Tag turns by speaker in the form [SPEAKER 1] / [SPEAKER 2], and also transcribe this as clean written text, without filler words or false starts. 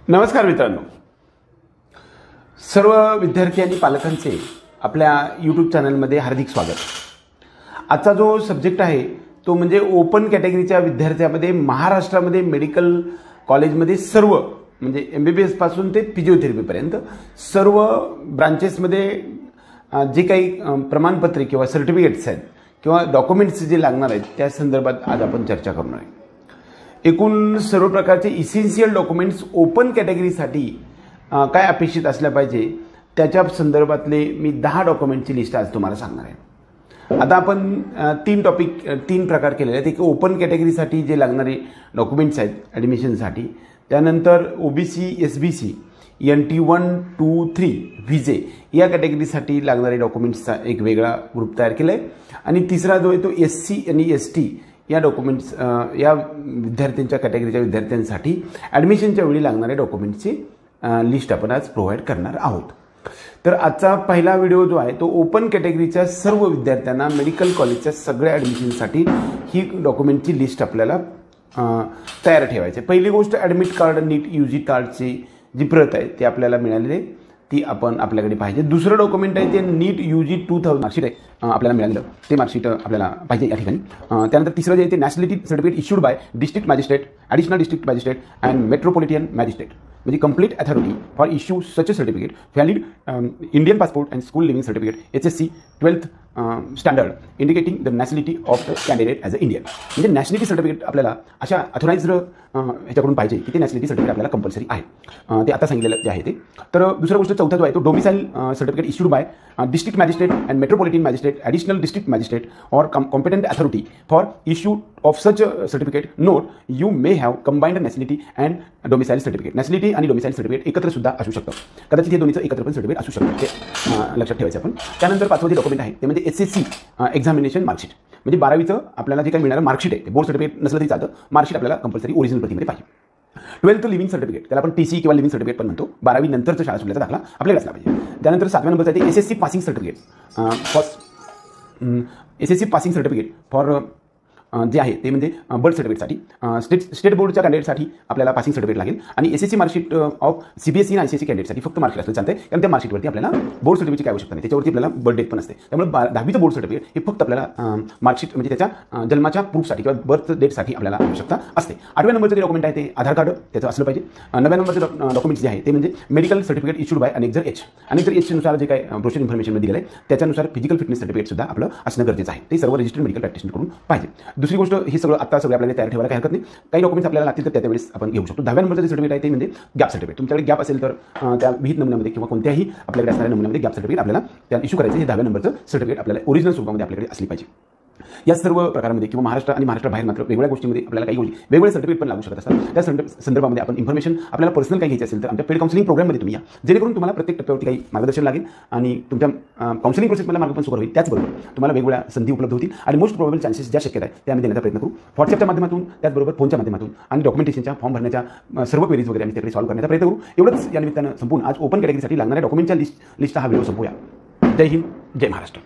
[SPEAKER 1] नमस्कार मित्रांनो, सर्व विद्यार्थी आणि पालकांचे आपल्या यूट्यूब चॅनलमध्ये हार्दिक स्वागत। आजचा जो सब्जेक्ट आहे तो म्हणजे ओपन कॅटेगरीच्या विद्यार्थ्यांमध्ये महाराष्ट्रामध्ये मेडिकल कॉलेजमध्ये सर्व म्हणजे MBBS पासून ते फिजिओथेरपीपर्यंत सर्व ब्रांचेसमध्ये जे काही प्रमाणपत्रे किंवा सर्टिफिकेट्स आहेत किंवा डॉक्युमेंट्स जे लागणार आहेत त्या संदर्भात आज आपण चर्चा करणार आहे। एकूण सर्व प्रकारचे इसेन्शियल डॉक्युमेंट्स ओपन कॅटेगरीसाठी काय अपेक्षित असल्या पाहिजे त्याच्या संदर्भातले मी 10 डॉक्युमेंटची लिस्ट आज तुम्हाला सांगणार आहे। आता आपण तीन प्रकार केलेले आहेत। एक ओपन कॅटेगरीसाठी जे लागणारे डॉक्युमेंट्स आहेत ॲडमिशनसाठी, त्यानंतर OBC SBC NT 1, 2, 3 व्हिजे या कॅटेगरीसाठी लागणारे डॉक्युमेंट्सचा एक वेगळा ग्रुप तयार केला आहे आणि तिसरा जो आहे तो SC आणि ST या डॉक्युमेंट्स या विद्यार्थ्यांच्या कॅटेगरीच्या विद्यार्थ्यांसाठी ॲडमिशनच्या वेळी लागणाऱ्या डॉक्युमेंट्सची लिस्ट आपण आज प्रोव्हाइड करणार आहोत। तर आजचा पहिला व्हिडिओ जो आहे तो ओपन कॅटेगरीच्या सर्व विद्यार्थ्यांना मेडिकल कॉलेजच्या सगळ्या ॲडमिशनसाठी ही डॉक्युमेंटची लिस्ट आपल्याला तयार ठेवायची आहे। पहिली गोष्ट ॲडमिट कार्ड, नीट UG कार्डची जी प्रत आहे ती आपल्याला मिळालेली आहे, ती आपण आपल्याकडे पाहिजे। दुसरं डॉक्युमेंट आहे ते नीट UG 2000 मार्कशीट आहे आपल्याला मिळालेलं, ते मार्कशीट आपल्याला पाहिजे या ठिकाणी। त्यानंतर तिसरं जे आहे ते nationality certificate issued by district magistrate, additional district magistrate and metropolitan magistrate, म्हणजे complete authority for issue such a certificate, valid Indian passport and school leaving certificate HSC 12th standard indicating the nationality of the candidate as a Indian, म्हणजे nationality certificate आपल्याला अशा authorised ह्याच्याकडून पाहिजे की ते nationality certificate आपल्याला compulsory आहे, ते आता सांगितलेलं जे आहे ते। तर दुसरा गोष्ट चौथा जो आहे तो domicile certificate issued by district magistrate and metropolitan magistrate, additional district magistrate or competent authority for issue of such certificate note you may have combined nationality and domicile certificate. Nationality आणि डोमिसाइल सर्टिफिकेट एकत्र सुद्धा असू शकतं, कदाचित हे दोन्हीचं एकत्र पण certificate असू शकतं, ते लक्षात ठेवायचं आपण। त्यानंतर पाचवं जे डॉक्युमेंट आहे ते म्हणजे SSC एक्झामिनेशन मार्कशीट, म्हणजे 12वीचं आपल्याला जे काही मिळणारं मार्कशीट आहे ते बोर्ड सर्टिफिकेट नसलं तरी चालतं, मार्कशीट आपल्याला कंपल्सरी ओरिजिनल प्रतिमध्ये पाहिजे। 12th लिव्हिंग सर्टिफिकेट, त्याला आपण TC किंवा लिव्हिंग सर्टिफिकेट पण म्हणतो, 12वी नंतरचा शाळा सुटल्याचा दाखला आपल्याला असला पाहिजे। त्यानंतर 7व्या नंबरचा आहे ते SSC passing certificate SSC passing certificate for जे आहे ते म्हणजे बर्थ सर्टिफिकेटसाठी स्टेट बोर्डच्या कॅन्डिडेटसाठी आपल्याला पासिंग सर्टिफिकेट लागेल आणि SSC मार्कशीट ऑफ CBSE आणि ICSE कॅन्डिडेटसाठी फक्त मार्कशीट असलं चालतं, कारण त्या मार्कशीटवरती आपल्याला बोर्ड सर्टिफिकेटची काय आवश्यकता नाही, त्याच्यावरती आपल्याला बर्थ डेट पण असते। त्यामुळे 10वीचं बोर्ड सर्टिफिकेट हे फक्त आपल्याला मार्कशीट म्हणजे त्याच्या जन्माच्या प्रूफसाठी किंवा बर्थ डेटसाठी आपल्याला आवश्यकता असते। 8व्या नंबरचं जे डॉक्युमेंट आहे ते आधार कार्ड त्याचं असलं पाहिजे। 9व्या नंबरचं डॉक्युमेंट जे आहे ते म्हणजे medical certificate issued by annexure H नुसार जे काही ब्रोशर इन्फॉर्मेशन दिलं आहे त्याच्यानुसार फिजिकल फिटनेस सर्टिफिकेट सुद्धा आपलं असणं गरजेचं आहे, ते सर्व रजिस्टर्ड मेडिकल प्रॅक्टिशनर कडून पाहिजे। दुसरी गोष्ट हे सगळं आता सगळं आपल्याला तयार ठेवायला काही हरकत नाही, काही डॉक्युमेंट्स आपल्याला लागतील तर त्यावेळेस आपण घेऊ शकतो। 10व्या नंबरचं जे सर्टिफिकेट आहे ते म्हणजे गॅप सर्टिफिकेट, तुमच्याकडे गॅप असेल तर त्या विहित नमुन्यामध्ये किंवा कोणत्याही आपल्याकडे असणाऱ्या नमुन्यामध्ये गॅप सर्टिफिकेट आपल्याला त्या इश्यू करायचं, हे 10व्या नंबरचं सर्टिफिकेट आपल्याला ओरिजिनल स्वरूपामध्ये आपल्याकडे असली पाहिजे। या सर्व प्रकारांमध्ये किंवा महाराष्ट्र आणि महाराष्ट्राबाहेर मात्र वेगवेगळ्या गोष्टींमध्ये आपल्याला काही गोष्टी वेगवेगळे सर्टिफिकेट पण लागू शकत असतात, त्या संदर्भामध्ये आपण इन्फॉर्मेशन आपल्याला पर्सनल काही घ्यायची असेल तर आमच्या पेड काउन्सिलिंग प्रोग्राममध्ये तुम्ही या, जेणेकरून तुम्हाला प्रत्येक टप्प्यावरती काही मार्गदर्शन लागेल आणि तुमच्या काउन्सिलिंग प्रोसेसमध्ये मार्ग पण सुरू होईल, त्याचबरोबर तुम्हाला वेगवेगळ्या संधी उपलब्ध होतील आणि मोस्ट प्रोबेबल चान्सेस ज्या शक्यता आहे त्या आम्ही देण्याचा प्रयत्न करू, व्हॉट्सअपच्या माध्यमातून, त्याचबरोबर फोनच्या माध्यमातून आणि डॉक्युमेंटेशनच्या फॉर्म भरण्याच्या सर्व क्वेरीज वगैरे आम्ही त्याकडे सॉल्व्ह करण्याचा प्रयत्न करू। एवढंच या निमित्तानं संपून आज ओपन कॅटेगरीसाठी लागणाऱ्या डॉक्युमेंटच्या लिस्टचा हा व्हिडिओ संपूया। जय हिंद, जय महाराष्ट्र।